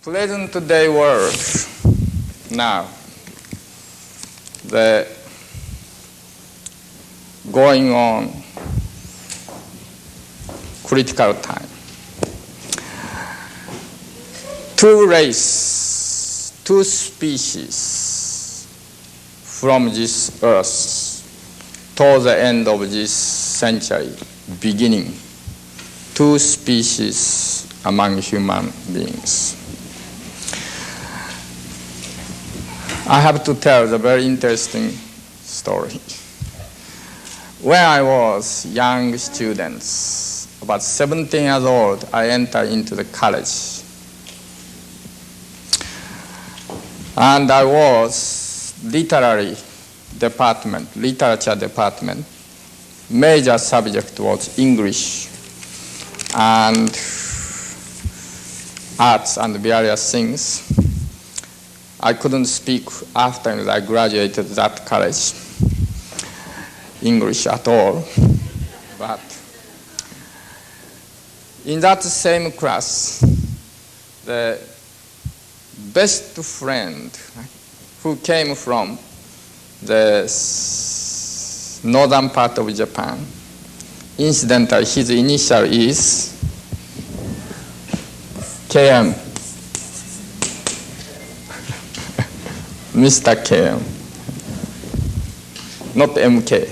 present day world now, the going on critical time. Two species from this earth toward the end of this century, beginning. Two species among human beings. I have to tell the very interesting story. When I was young student, about 17 years old, I entered into the college. And I was literature department. Major subject was English and arts and various things. I couldn't speak after I graduated that college, English at all. But in that same class, the best friend who came from the northern part of Japan, incidentally, his initial is KM, Mr. KM, not MK.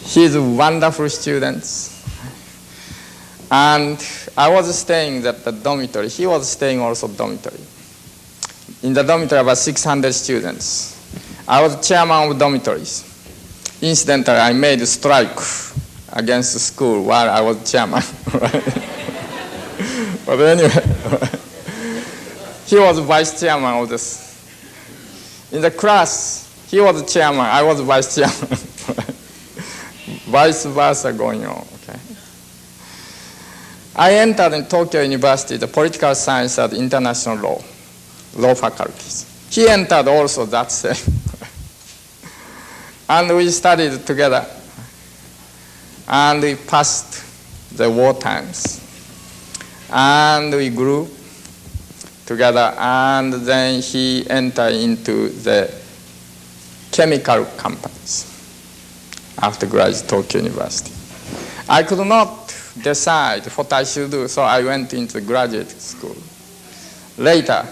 He's a wonderful student. And I was staying at the dormitory. He was staying also dormitory. In the dormitory, about 600 students. I was chairman of dormitories. Incidentally, I made a strike against the school while I was chairman. But anyway, he was vice chairman of this. In the class, he was chairman, I was vice chairman. Vice versa going on. Okay. I entered in Tokyo University, the political science and international law faculties. He entered also that same. And we studied together. And we passed the war times. And we grew together. And then he entered into the chemical companies after graduating Tokyo University. I could not decide what I should do, so I went into graduate school. Later,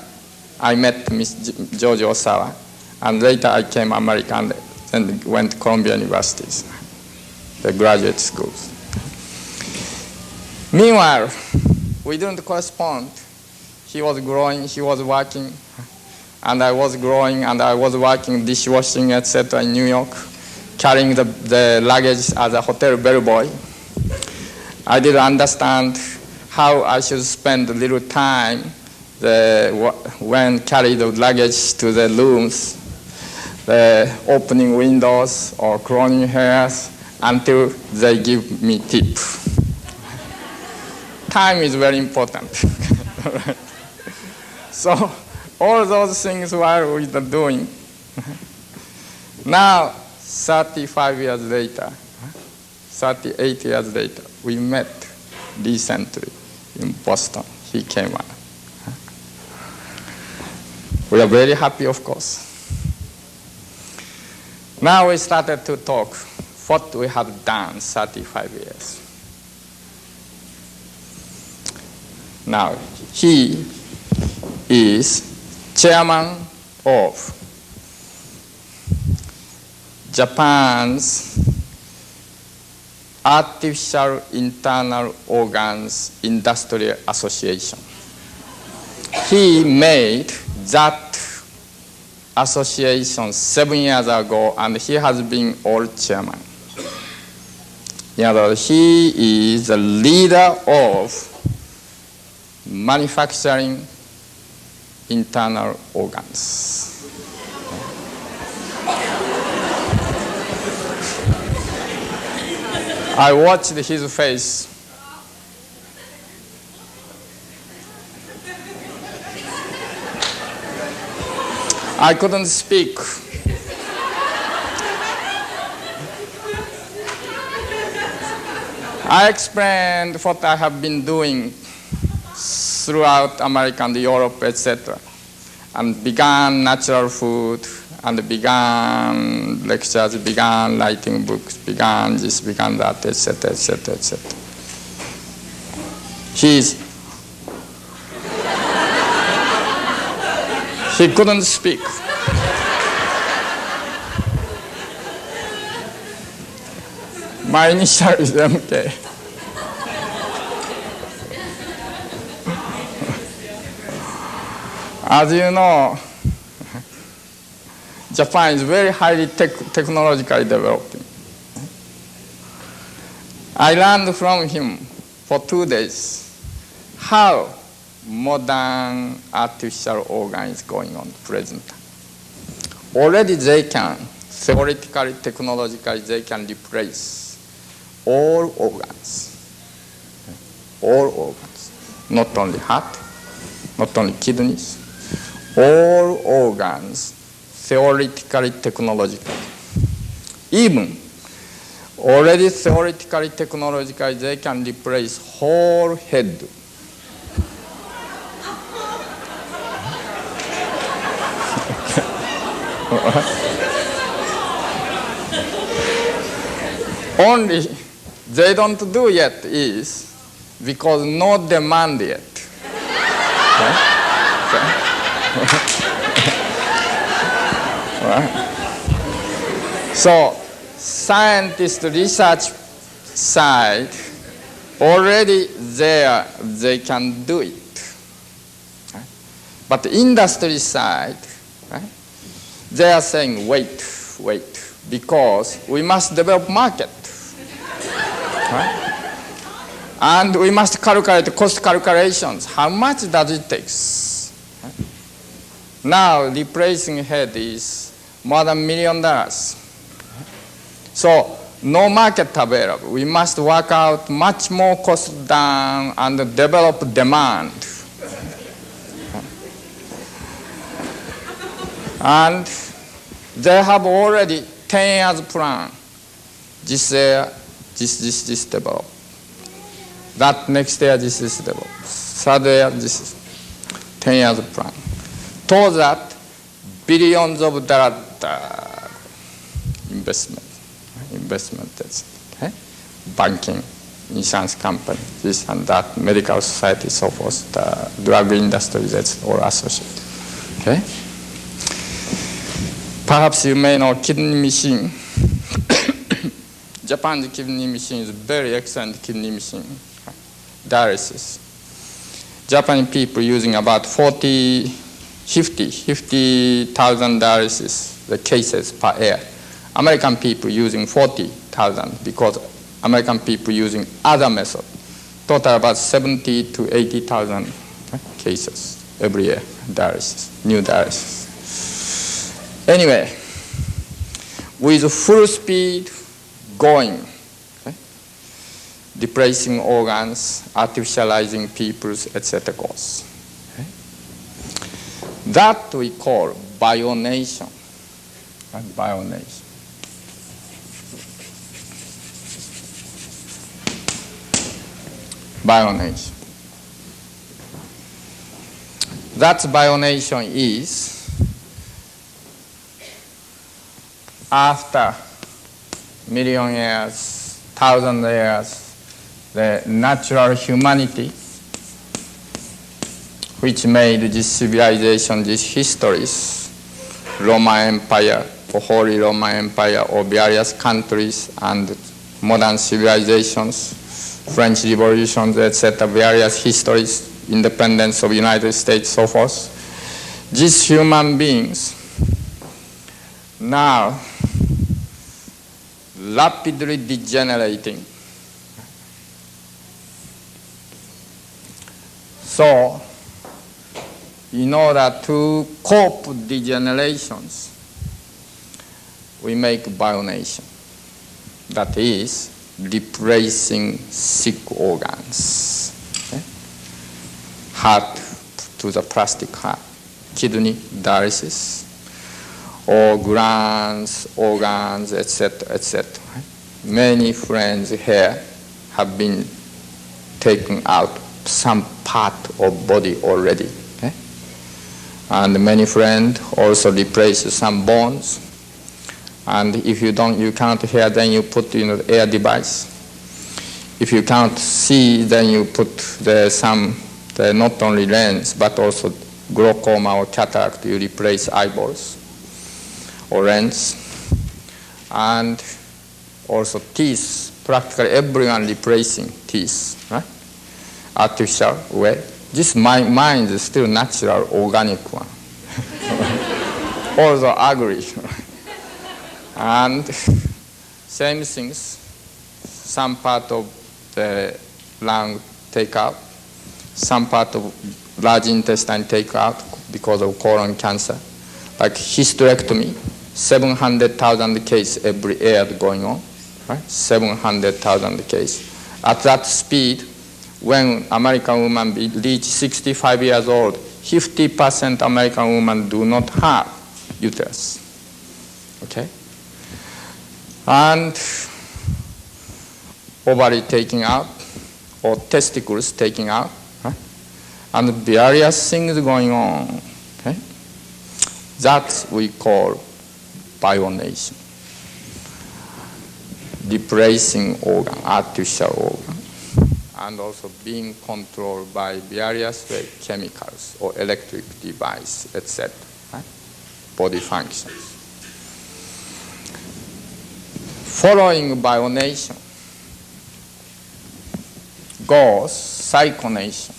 I met Miss George Osawa, and later I came American and went to Columbia Universities, the graduate schools. Meanwhile, we didn't correspond. He was growing, he was working, and I was growing, and I was working dishwashing, etc. in New York, carrying the luggage as a hotel bellboy. I didn't understand how I should spend a little time when carry the luggage to the rooms, opening windows or cloning hairs until they give me tip. Time is very important. So all those things while we were doing. Now, 38 years later, we met recently in Boston. He came out. We are very happy, of course. Now we started to talk what we have done 35 years. Now, he is chairman of Japan's Artificial Internal Organs Industrial Association. He made that association 7 years ago, and he has been old chairman. In other words, he is the leader of manufacturing internal organs. I watched his face. I couldn't speak. I explained what I have been doing throughout America and Europe, etc., and began natural food, and began lectures, began writing books, began this, began that, etc., etc., etc. He couldn't speak. My initial is MK. As you know, Japan is very highly technologically developing. I learned from him for 2 days how modern artificial organ is going on present. Already they can, theoretically, technologically, they can replace all organs, not only heart, not only kidneys, all organs, theoretically, technologically. Even already theoretically, technologically, they can replace whole head. Only they don't do yet is because no demand yet. So scientist research side already there they can do it. But industry side, they are saying wait, because we must develop market. And we must calculate cost calculations. How much does it take? Now replacing head is more than $1 million. So no market available. We must work out much more cost down and develop demand. And they have already 10 years plan. This year, this develop. That next year, this is develop. Third year, this is 10 years plan. Towards that, billions of dollars investment, banking, insurance company, this and that, medical society, so forth, the drug industry, that's all associated. Okay? Perhaps you may know kidney machine. Japan's kidney machine is very excellent kidney machine. Dialysis. Japanese people using about 50,000 dialysis the cases per year. American people using 40,000 because American people using other method. Total about 70 to 80,000 cases every year, dialysis, new dialysis. Anyway, with full speed going, replacing organs, artificializing peoples, etc. goes. That we call bionation. Bionation. Bionation. That bionation is after million years, 1,000 years, the natural humanity which made this civilization, these histories, Roman Empire, or Holy Roman Empire, or various countries and modern civilizations, French revolutions, etc., various histories, independence of United States, so forth. These human beings now rapidly degenerating. So, in order to cope with degenerations, we make bionation. That is, replacing sick organs. Okay? Heart to the plastic heart, kidney dialysis, or glands, organs, etc., etc. Many friends here have been taken out some part of body already. Okay? And many friends also replace some bones. And if you can't hear, then you put the ear device. If you can't see, then you put the not only lens, but also glaucoma or cataract, you replace eyeballs or lens. And also teeth, practically everyone replacing teeth, right? Artificial way. This mind is still natural, organic one. Also ugly. And same things, some part of the lung take out, some part of large intestine take out because of colon cancer. Like hysterectomy, 700,000 cases every year going on, right? 700,000 cases. At that speed, when American women reach 65 years old, 50% American women do not have uterus, okay? And ovary taking out, or testicles taking out, right? And various things going on, okay? That we call bionation. Replacing organ, artificial organ, and also being controlled by various chemicals or electric device, etc. Right? Body functions. Following bionation goes psychonation.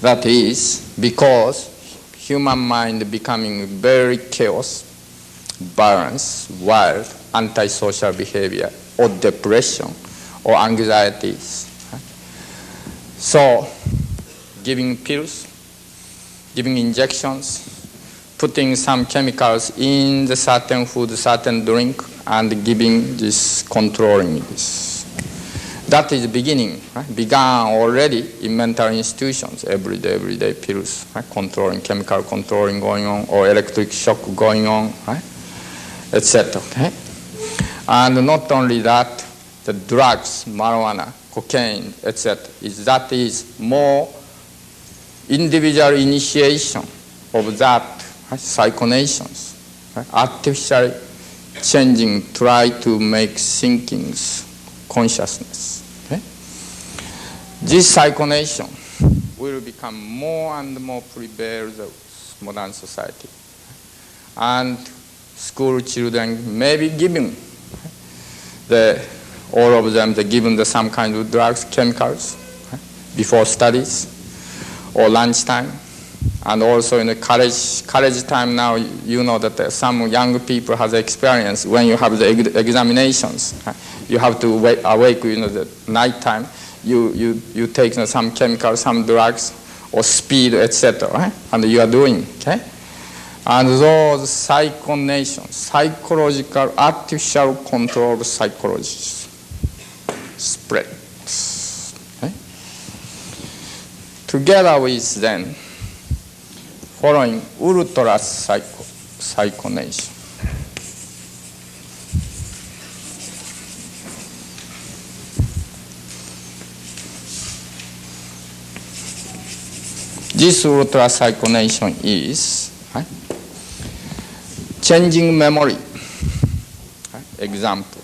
That is because human mind becoming very chaos, balance, wild, antisocial behavior, or depression, or anxieties. So, giving pills, giving injections, putting some chemicals in the certain food, certain drink, and giving this, controlling this. That is the beginning, right? Began already in mental institutions, everyday pills, right? Controlling, chemical controlling going on, or electric shock going on, right? Etc. Okay? And not only that, the drugs, marijuana, cocaine, etc. That is more individual initiation of that, right? Psychonations, right? Artificially changing, try to make thinkings, consciousness. Okay? This psychonation will become more and more prevail in modern society. And school children may be given all of them, they're given some kind of drugs, chemicals, right? Before studies or lunchtime. And also in the college time now, you know that some young people have experience when you have the examinations. Right? You have to awake the night time. You take some chemicals, some drugs, or speed, etc. Right? And you are doing, okay? And those psychonations, psychological, artificial control psychologies spread. Okay? Together with then, following ultra psychonation. This ultra psychonation is changing memory. Right? Example,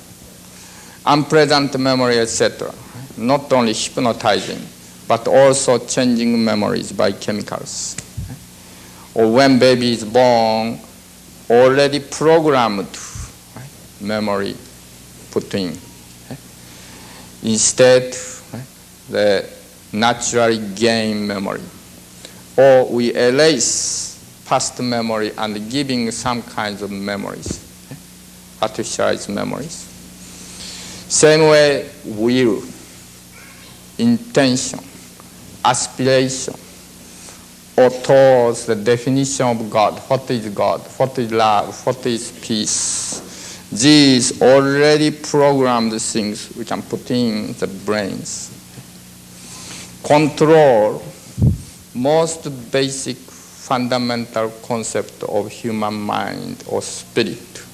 unpleasant memory, etc. Not only hypnotizing, but also changing memories by chemicals. Or when baby is born, already programmed, right? Memory put in. Okay? Instead, right? The naturally gain memory. Or we erase past memory and giving some kinds of memories, okay? Artificialized memories. Same way, will, intention, aspiration, or towards the definition of God. What is God? What is love? What is peace? These already programmed things we can put in the brains. Control, most basic fundamental concept of human mind or spirit.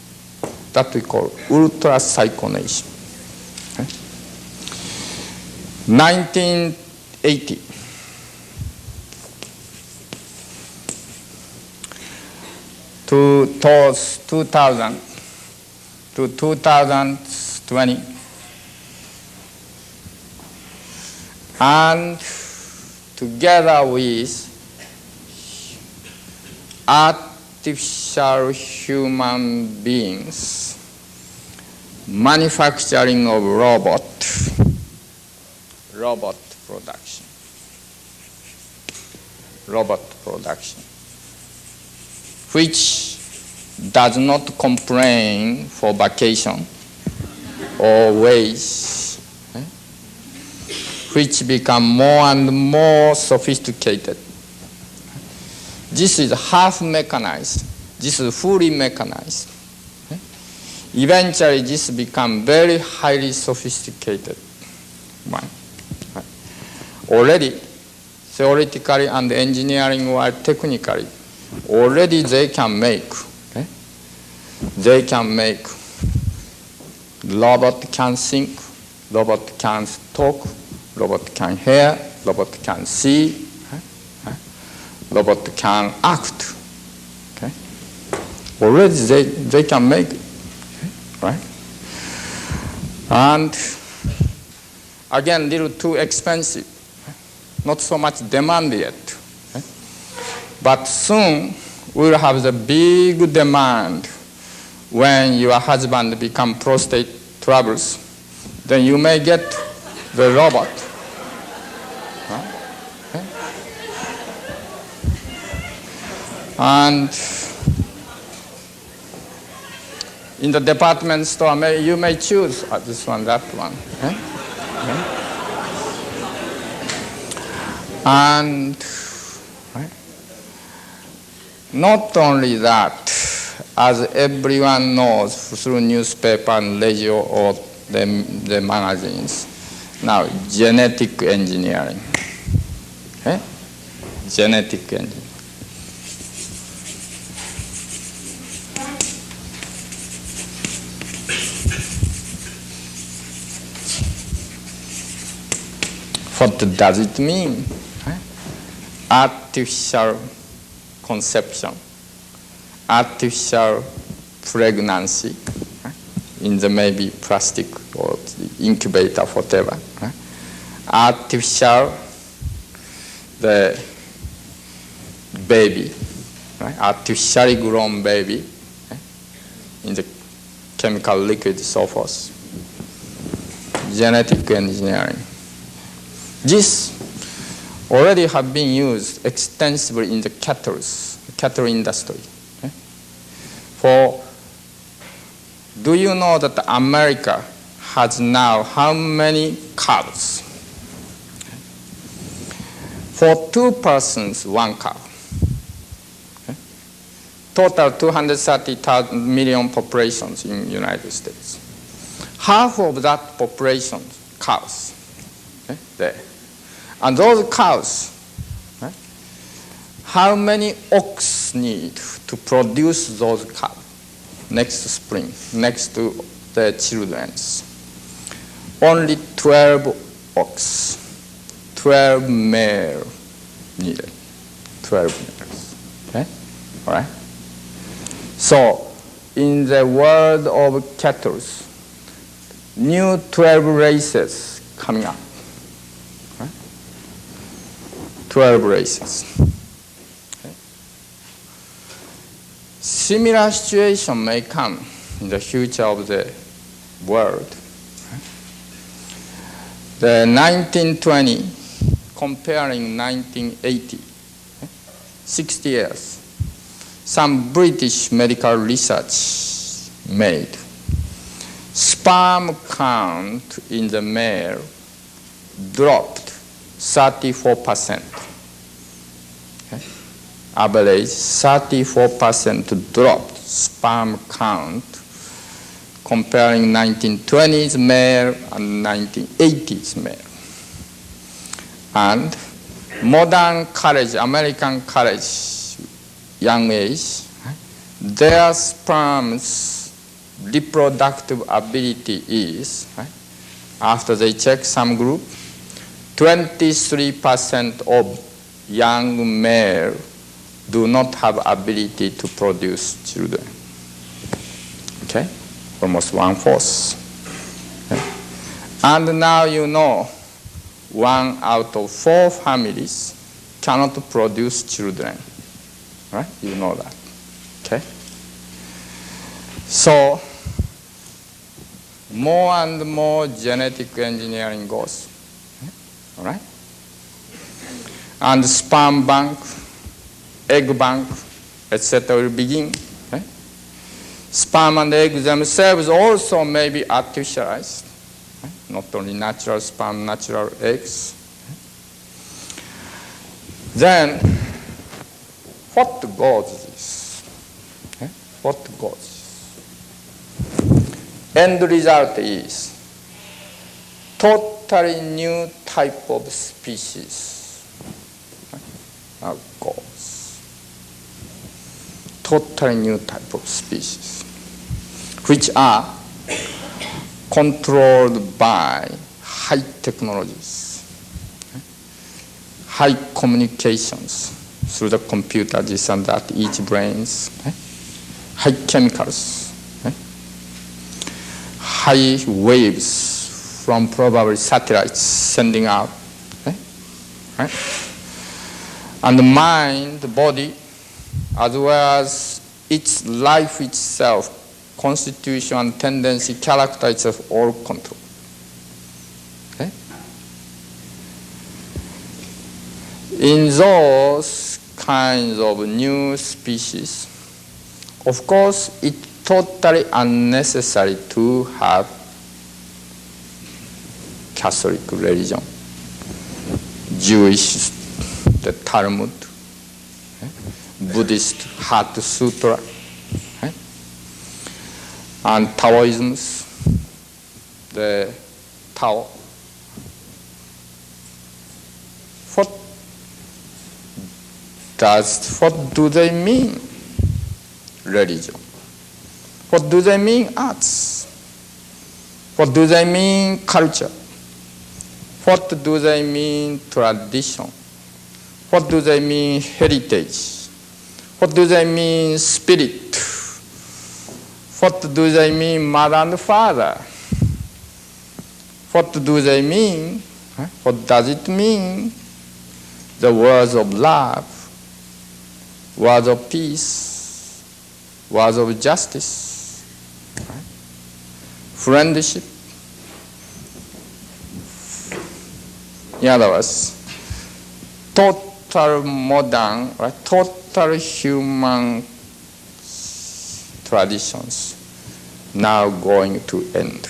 that we call ultracyclonation. 1980. Towards 2000 to 2020, and together with artificial human beings, manufacturing of robot production, which does not complain for vacation or wage, which become more and more sophisticated. This is half mechanized. This is fully mechanized. Eventually, this become very highly sophisticated one. Already, theoretically and engineering or technically, already they can make. Robot can think, robot can talk, robot can hear, robot can see, robot can act. Okay? Already they can make it, right? And again, little too expensive, not so much demand yet. But soon we'll have the big demand when your husband become prostate troubles. Then you may get the robot. And in the department store, you may choose this one, that one. And not only that, as everyone knows through newspaper and radio or the magazines, now genetic engineering. Genetic engineering. What does it mean? Artificial conception, artificial pregnancy, in the maybe plastic or the incubator, whatever. Artificial, the baby, artificially grown baby, in the chemical liquid, so forth. Genetic engineering. This already have been used extensively in the cattle industry. Do you know that America has now how many cows? For 2 persons, 1 cow. Total 230 million populations in the United States. Half of that population, cows. There. And those cows, how many ox need to produce those cows next spring, next to their children's? Only 12 ox, 12 male needed, 12 males. Okay? All right? So, in the world of cattle, new 12 races coming up. 12 races. Okay. Similar situation may come in the future of the world. The 1920 comparing 1980, 60 years, some British medical research made. Sperm count in the male dropped 34%. Okay? Average 34% dropped sperm count comparing 1920s male and 1980s male. And modern college, American college, young age, their sperms reproductive ability is, right? After they check some group, 23% of young male do not have ability to produce children. Okay? Almost 1/4. Okay? And now you know 1 out of 4 families cannot produce children. Right? You know that. Okay? So, more and more genetic engineering goes. All right? And sperm bank, egg bank, etc. will begin. Okay? Sperm and egg themselves also may be artificialized. Okay? Not only natural sperm, natural eggs. Okay? Then, what goes this? Okay? What goes? End result is totally new type of species. Now goes. Totally new type of species, which are controlled by high technologies, high communications through the computer, this and that, each brains, high chemicals, high waves from probably satellites sending out, right? And the mind, the body, as well as its life itself, constitution, tendency, character itself, all controlled. Okay? In those kinds of new species, of course, it's totally unnecessary to have Catholic religion, Jewish, the Talmud, Buddhist Heart Sutra, and Taoisms, the Tao. What do they mean, religion? What do they mean, arts? What do they mean, culture? What do they mean, tradition? What do they mean, heritage? What do they mean, spirit? What do they mean, mother and father? What do they mean? What does it mean? The words of love, words of peace, words of justice, friendship. In other words, total modern, total human traditions now going to end,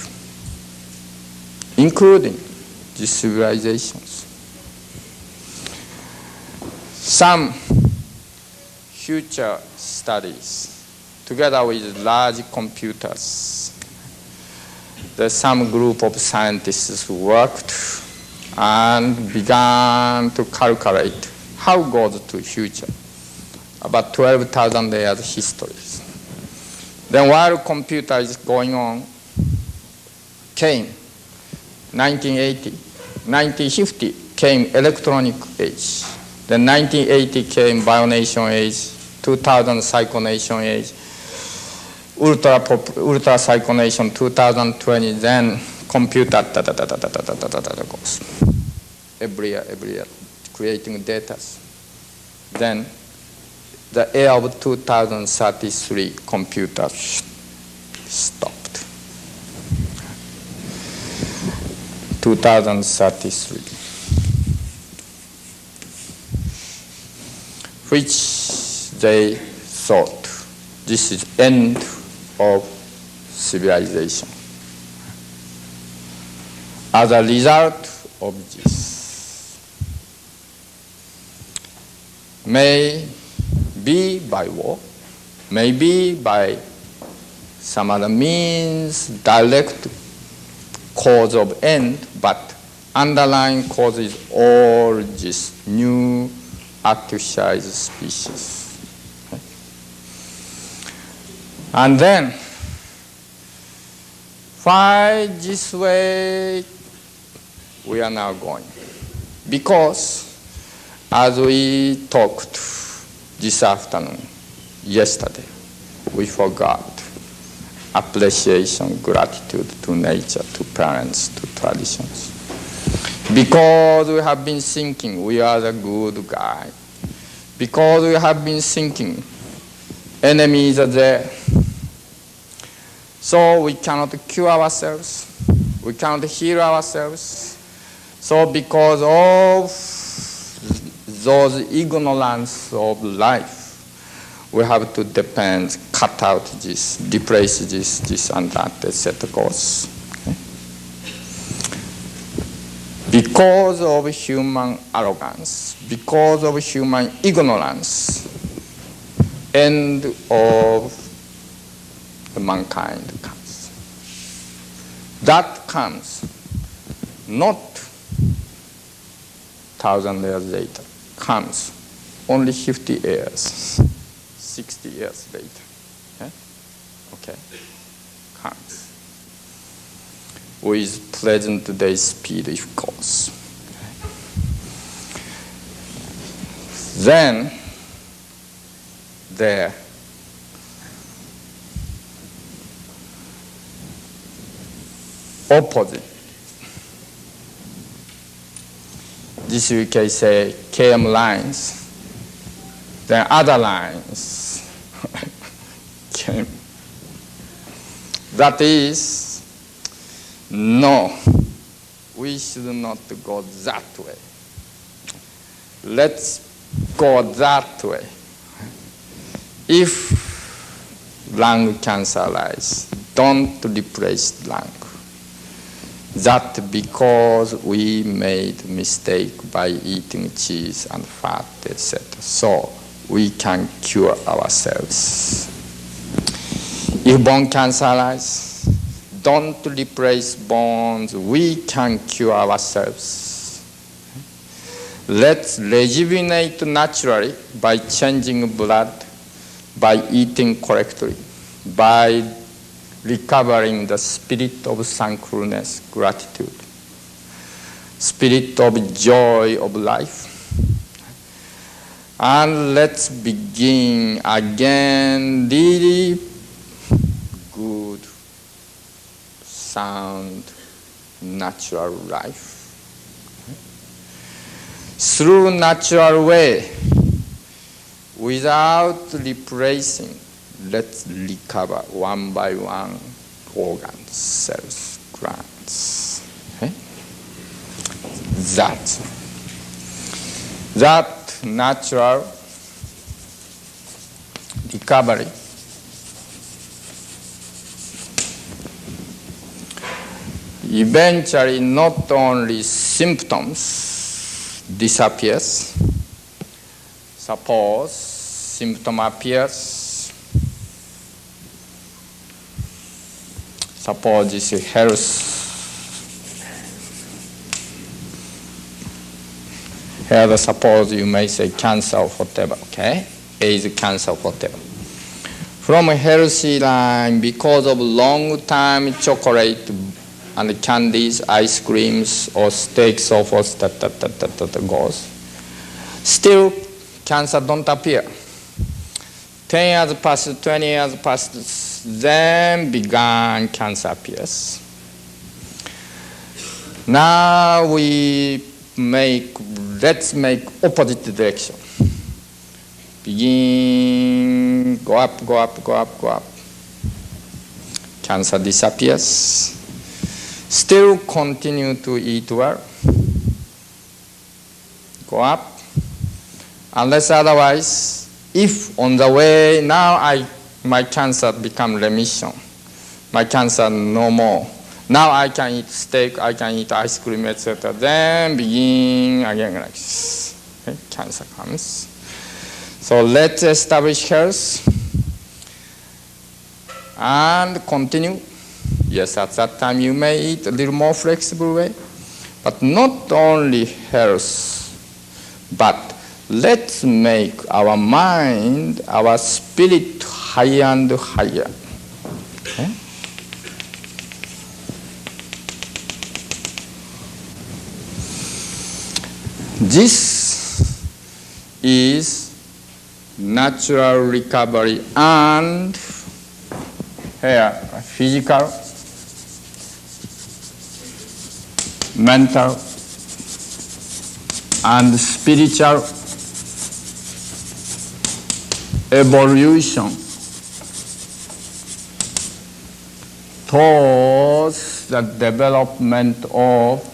including the civilizations. Some future studies, together with large computers, there's some group of scientists who worked and began to calculate how goes to future, about 12,000 years history. Then while computer is going on, came 1980, 1950 came electronic age. Then 1980 came bionation age, 2000 cyclonation age, ultra cyclonation 2020, then computer goes. Every year, creating data. Then the year of 2033, computer stopped. 2033. Which they thought this is end of civilization. As a result of this, may be by war, may be by some other means, direct cause of end, but underlying cause is all this new artificialized species. Okay? And then Why this way we are now going? Because as we talked this afternoon, yesterday, we forgot appreciation, gratitude to nature, to parents, to traditions. Because we have been thinking we are the good guy. Because we have been thinking enemies are there. So we cannot cure ourselves. We cannot heal ourselves. So because of those ignorance of life, we have to depend, cut out this, replace this and that, etc. goes. Okay? Because of human arrogance, because of human ignorance, end of mankind comes. That comes not 1,000 years later, comes only 50 years, 60 years later. Okay? Comes. With present day speed, of course. Okay? Then, there, opposite. This we can say KM lines, then other lines came. That is, no, we should not go that way. Let's go that way. If lung cancer arises, don't replace lung. That because we made mistake by eating cheese and fat, etc. So we can cure ourselves. If bone cancer arises, don't replace bones. We can cure ourselves. Let's rejuvenate naturally by changing blood, by eating correctly, by recovering the spirit of thankfulness, gratitude, spirit of joy of life. And let's begin again really good, sound, natural life. Through natural way, without replacing, let's recover one by one organs, cells, glands. Okay? That natural recovery eventually not only symptoms disappears. Suppose symptom appears. Suppose this is health. Here, suppose you may say cancer or whatever, okay? AIDS, cancer, whatever. From a healthy line, because of long time chocolate and candies, ice creams, or steaks, so forth, that goes. Still, cancer don't appear. 10 years passed, 20 years passed, then began cancer appears. Now let's make opposite direction. Begin, go up, go up, go up, go up. Cancer disappears. Still continue to eat well. Go up. Unless otherwise, if on the way now my cancer become remission, my cancer no more. Now I can eat steak, I can eat ice cream, etc. Then begin again like this. Okay? Cancer comes. So let's establish health and continue. Yes, at that time you may eat a little more flexible way, but not only health, but let's make our mind, our spirit higher and higher. Okay? This is natural recovery and here physical, mental, and spiritual evolution towards the development of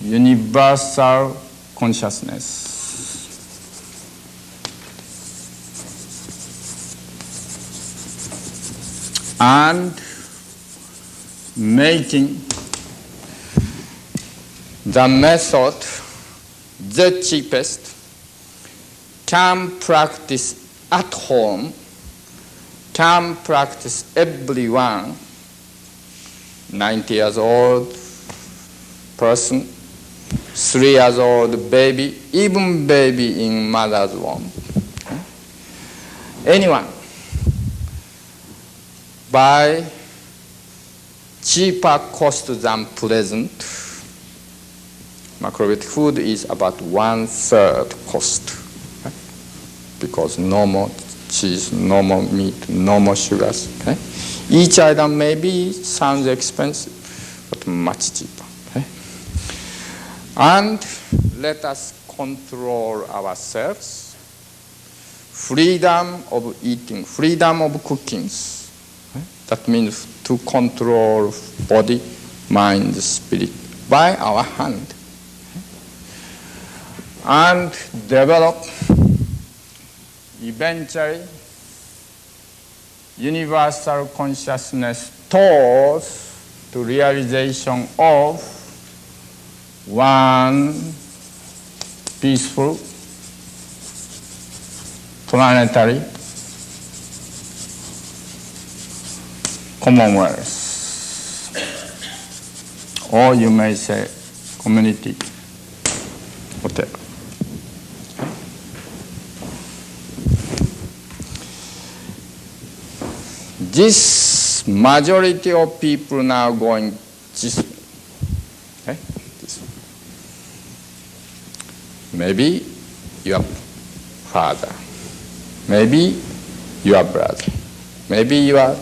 universal consciousness. And making the method the cheapest, can practice at home, can practice everyone, 90 years old person, 3 years old baby, even baby in mother's womb. Anyone, by cheaper cost than present, macrobiotic food is about 1/3 cost, right? Because no more cheese, no more meat, no more sugars. Okay? Each item maybe sounds expensive, but much cheaper. Okay? And let us control ourselves. Freedom of eating, freedom of cooking. Okay? That means to control body, mind, spirit by our hand. And develop eventually universal consciousness towards the realization of one peaceful planetary commonwealth, or you may say community, whatever. This majority of people now going this way. Okay? This way. Maybe your father, maybe your brother, maybe your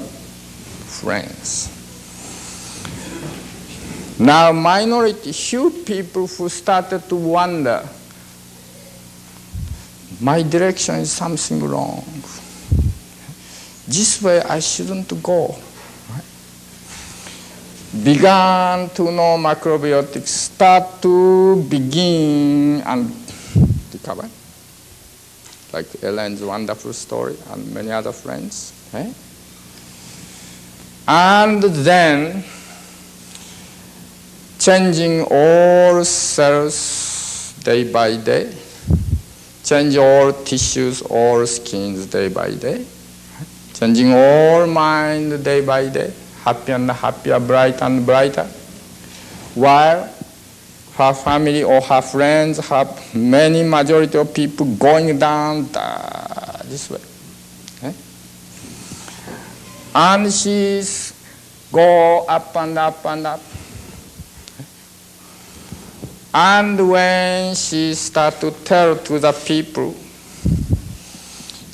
friends. Now minority, few people who started to wonder, my direction is something wrong. This way I shouldn't go. Right? Began to know macrobiotics, start to begin and recover. Like Ellen's wonderful story and many other friends. Okay? And then changing all cells day by day, change all tissues, all skins day by day. Changing all mind day by day, happy and happier, bright and brighter. While her family or her friends have many majority of people going down this way. Okay? And she's go up and up and up. And when she start to tell to the people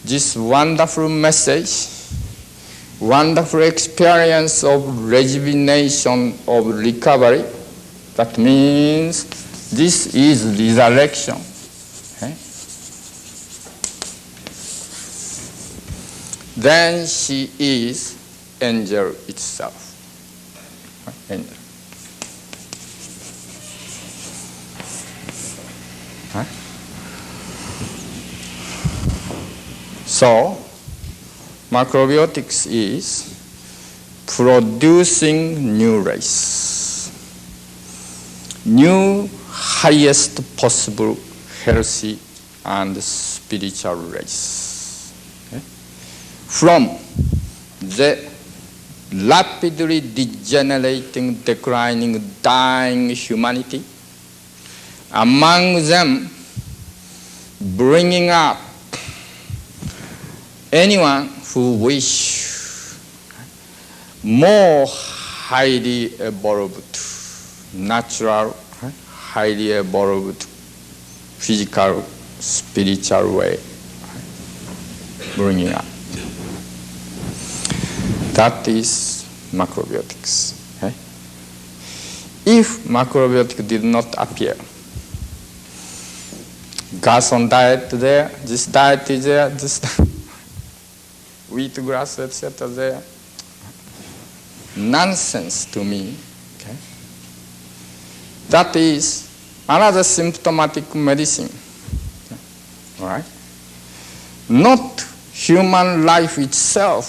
this wonderful message, wonderful experience of rejuvenation, of recovery, that means this is resurrection. Okay? Then she is angel itself. Angel. Huh? So, macrobiotics is producing new race, new highest possible healthy and spiritual race. Okay? From the rapidly degenerating, declining, dying humanity, among them bringing up anyone who wish more highly evolved, natural, highly evolved physical, spiritual way, bringing up. That is macrobiotics. Okay? If macrobiotic did not appear, Garson diet there, this diet is there, this wheat grass, etc. there. Nonsense to me. Okay? That is another symptomatic medicine. Okay? All right? Not human life itself,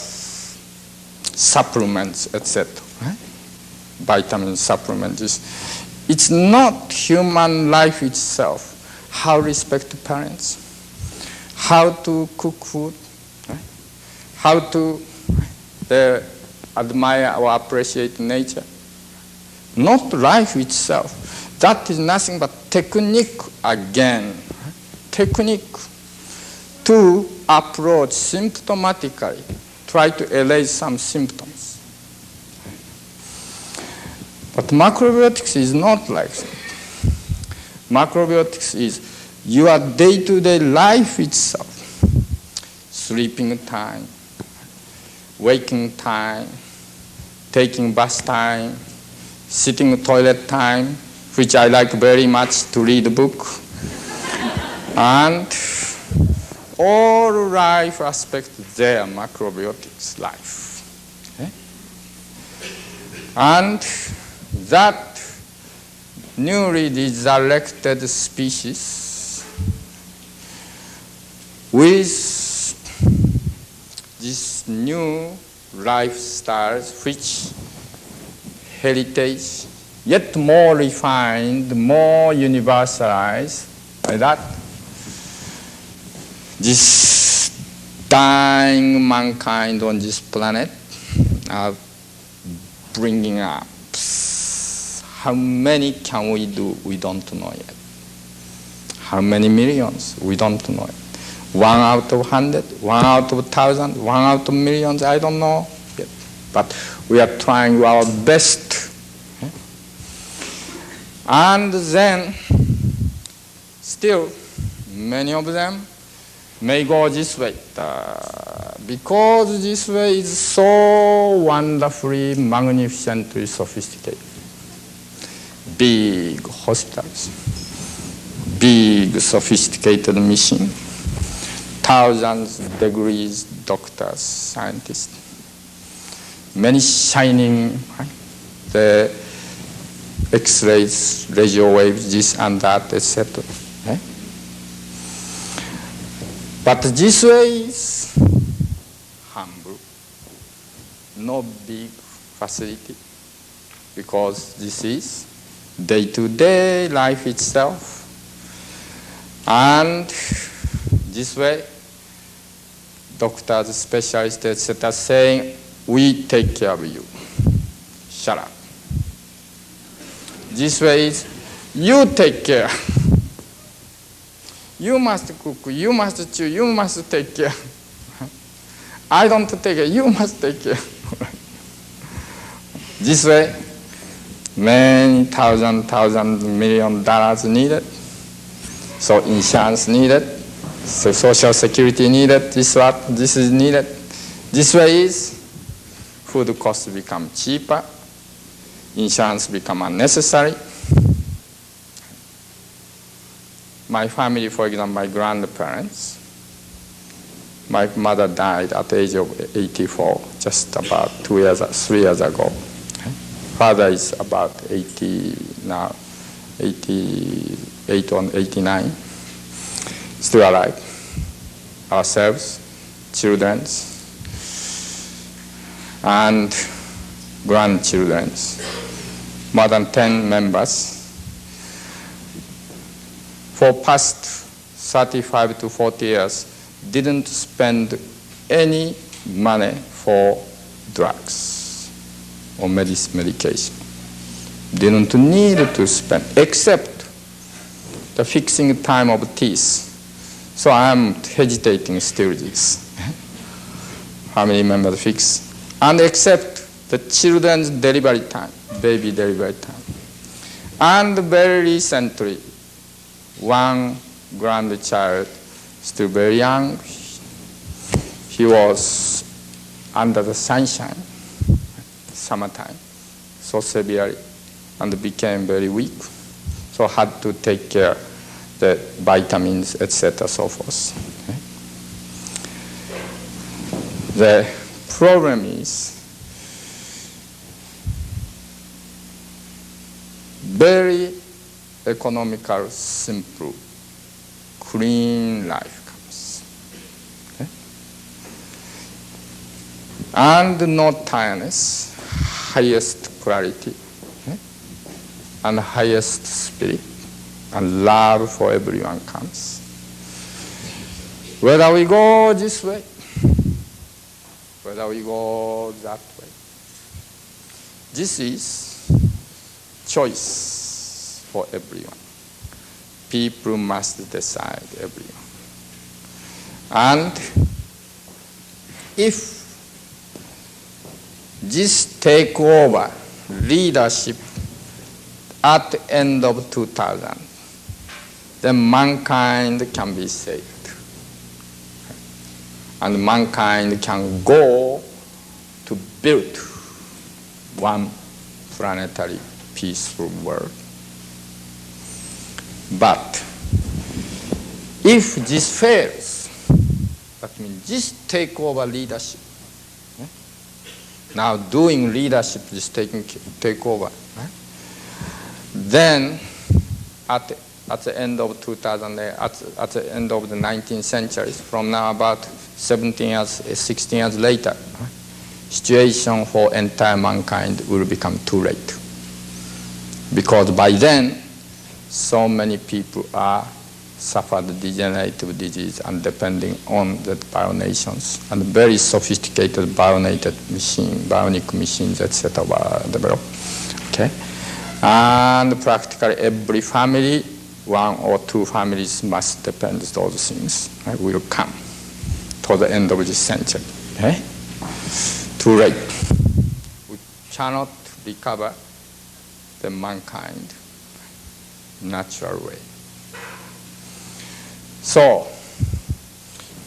supplements, etc. Right? Vitamin supplements. It's not human life itself. How to respect parents, how to cook food, right? How to admire or appreciate nature. Not life itself. That is nothing but technique again. Right? Technique to approach symptomatically, try to allay some symptoms. But macrobiotics is not like that. Macrobiotics is your day-to-day life itself. Sleeping time, waking time, taking bath time, sitting toilet time, which I like very much to read a book, and all life aspects there, macrobiotics life. Okay? And that newly resurrected species with this new lifestyles, which heritage, yet more refined, more universalized, like that, this dying mankind on this planet are bringing up. How many can we do? We don't know yet. How many millions? We don't know yet. 1 out of 100, 1 out of 1,000, 1 out of millions, I don't know yet. But we are trying our best. Okay? And then, still, many of them may go this way. Because this way is so wonderfully, magnificently sophisticated. Big hospitals, big sophisticated machine, thousands of degrees, doctors, scientists, many shining, right? The X-rays, radio waves, this and that, etc. Okay? But this way is humble, no big facility, because this is day-to-day life itself. And this way, doctors, specialists, etc., saying, we take care of you. Shut up. This way is, you take care. You must cook, you must chew, you must take care. I don't take care, you must take care. This way, many thousand, million dollars needed. So insurance needed. So social security needed. This is needed. This way is food costs become cheaper. Insurance become unnecessary. My family, for example, my grandparents, my mother died at the age of 84, just about 3 years ago. Father is about 80 now, 88 or 89, still alive. Ourselves, children, and grandchildren, more than 10 members. For past 35 to 40 years, didn't spend any money for drugs or medication. Didn't need to spend, except the fixing time of teeth. So I'm hesitating still this. How many members fix? And except the children's delivery time, baby delivery time. And very recently, one grandchild, still very young. He was under the sunshine, summertime, so severely, and became very weak. So had to take care the vitamins, etc., so forth. The problem is very economical, simple, clean life comes. And no tiredness, highest quality, and highest spirit, and love for everyone comes. Whether we go this way, whether we go that way, this is choice for everyone. People must decide, everyone. And if this take over leadership at the end of 2000, then mankind can be saved. And mankind can go to build one planetary peaceful world. But if this fails, that means this take over leadership, now doing leadership is take over, then at the end of 2000, at the end of the 19th century, from now about 16 years later, situation for entire mankind will become too late. Because by then, so many people are suffered degenerative disease and depending on the bionations, and very sophisticated bionic machines, etc. were developed. Okay? And practically every family, one or two families must depend on those things. Will come to the end of this century. Okay? Too late. We cannot recover the mankind natural way. So,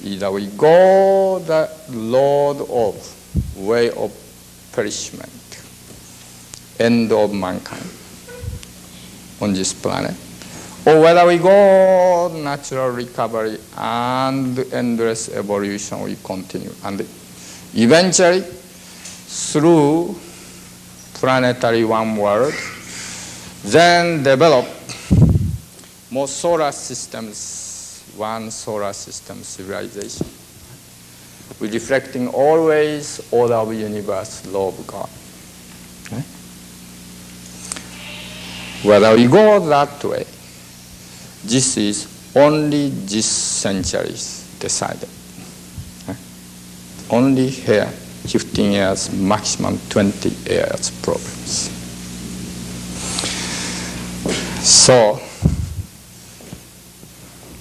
either we go the road of way of perishment, end of mankind on this planet, or whether we go natural recovery and endless evolution, we continue. And eventually, through planetary one world, then develop more solar systems, one solar system civilization. We're reflecting always order of the universe, law of God. Okay? Whether we go that way, this is only this century's decided. Okay? Only here, 15 years, maximum 20 years problems. So,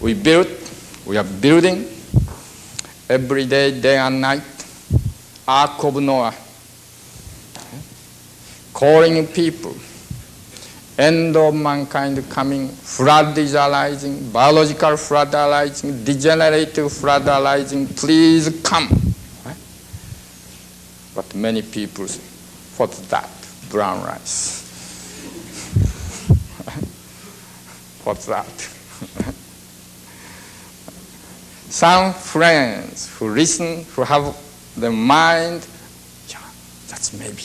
we are building every day, day and night, Ark of Noah, calling people, end of mankind coming, flood is arising, biological flood arising, degenerative flood arising, please come. But many people, what's that? Brown rice. What's that? Some friends who listen, who have the mind, yeah, that's maybe.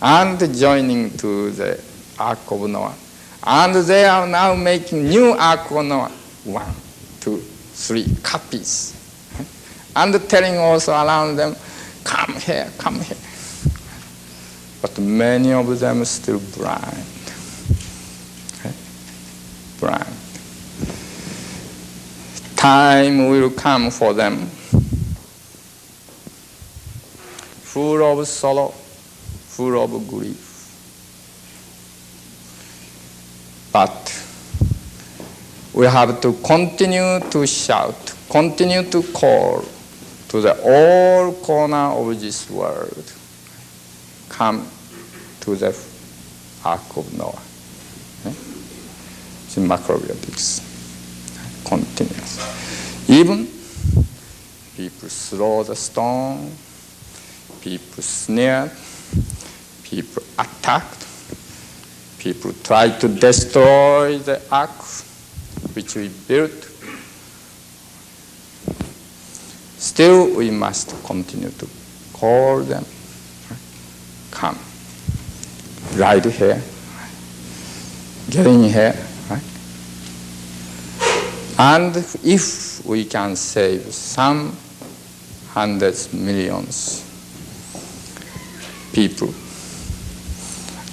And joining to the Ark of Noah. And they are now making new Ark of Noah. 1, 2, 3 copies. And telling also around them, come here, come here. But many of them are still blind. Blind. Time will come for them, full of sorrow, full of grief. But we have to continue to shout, continue to call to the all corner of this world. Come to the Ark of Noah. in macrobiotics. Continuous. Even people throw the stone, people sneered, people attacked, people tried to destroy the ark which we built. Still, we must continue to call them. Come, ride here, get in here. Right? And if we can save some hundreds, millions people,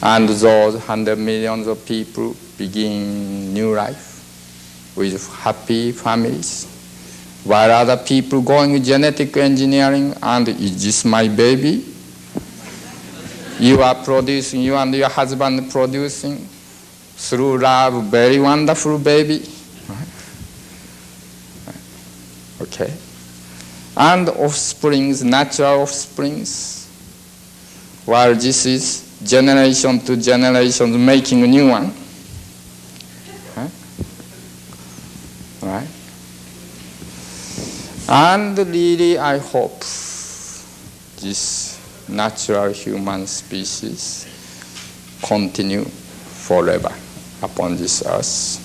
and those 100 millions of people begin new life with happy families, while other people going genetic engineering, and is this my baby? You are producing, you and your husband producing through love, very wonderful baby. Okay. And offsprings, natural offsprings, while this is generation to generation making a new one. Right? And really, I hope this natural human species continue forever upon this earth,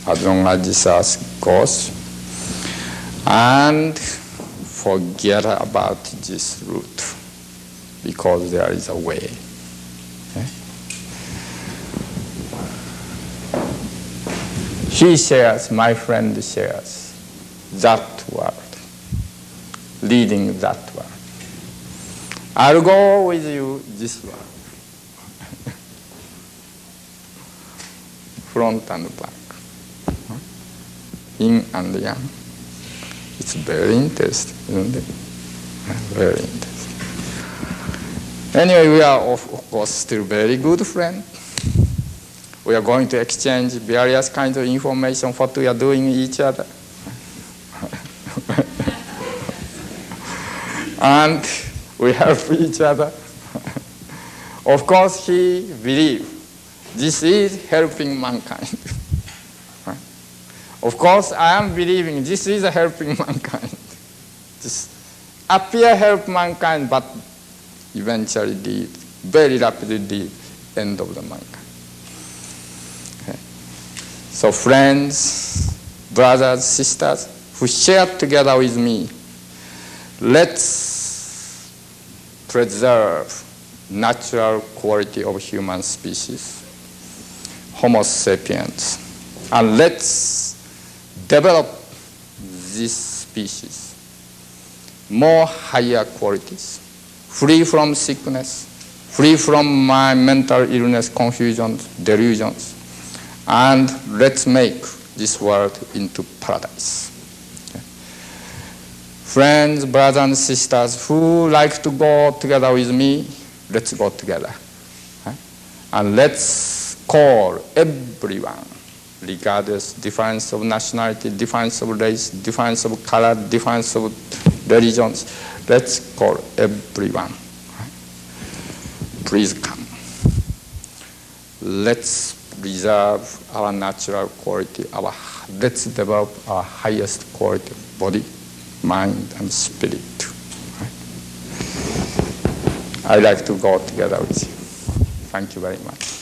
as long as this earth goes, and forget about this route, because there is a way. Okay? He shares, my friend shares, that world, leading that world. I'll go with you this world, front and back, yin and yang. It's very interesting, isn't it? Very interesting. Anyway, we are of course still very good friends. We are going to exchange various kinds of information, what we are doing each other. And we help each other. Of course, he believes this is helping mankind. Of course, I am believing this is helping mankind. This appear help mankind, but eventually lead, very rapidly lead, end of the mankind. Okay. So friends, brothers, sisters, who share together with me, let's preserve natural quality of human species, Homo sapiens, and let's develop this species more higher qualities, free from sickness, free from my mental illness, confusions, delusions, and let's make this world into paradise. Okay. Friends, brothers and sisters who like to go together with me, let's go together. Okay. And let's call everyone, regardless difference of nationality, difference of race, difference of color, difference of religions. Let's call everyone. Please come. Let's preserve our natural quality. Let's develop our highest quality of body, mind, and spirit. I'd like to go together with you. Thank you very much.